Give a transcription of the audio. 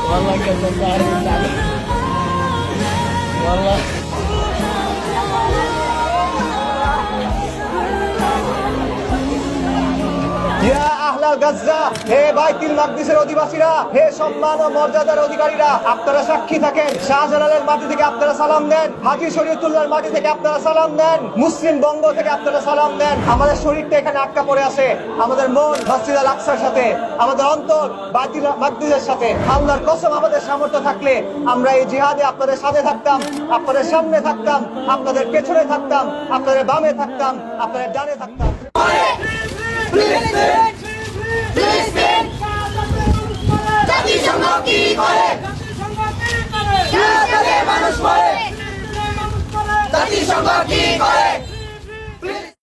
والله كنت عارف والله ইয়া আহলাল গাজ্জা, হে বাইতুল মাকদিসের অধিবাসীরা, হে সম্মান ও মর্যাদার অধিকারীরা, আপনারা সাক্ষী থাকেন। শাহজালালের মাটি থেকে আপনারা সালাম দেন, হাজী শরীয়তুল্লাহর মাটি থেকে আপনারা সালাম দেন, মুসলিম বঙ্গ থেকে আপনারা সালাম দেন। আমাদের শরীরটা এখানে আটকা পড়ে আছে, আমাদের মন মসজিদ আল আকসার সাথে, আমাদের অন্তর বাইতুল মাকদিসের সাথে। আল্লাহর কসম, আমাদের সামর্থ্য থাকলে আমরা এই জিহাদে আপনাদের সাথে থাকতাম, আপনাদের সামনে থাকতাম, আপনাদের পেছনে থাকতাম, আপনাদের বামে থাকতাম, আপনাদের ডানে থাকতাম। জাতিসংঘ কি করে? মানুষ মরে। জাতিসংঘ কি করে?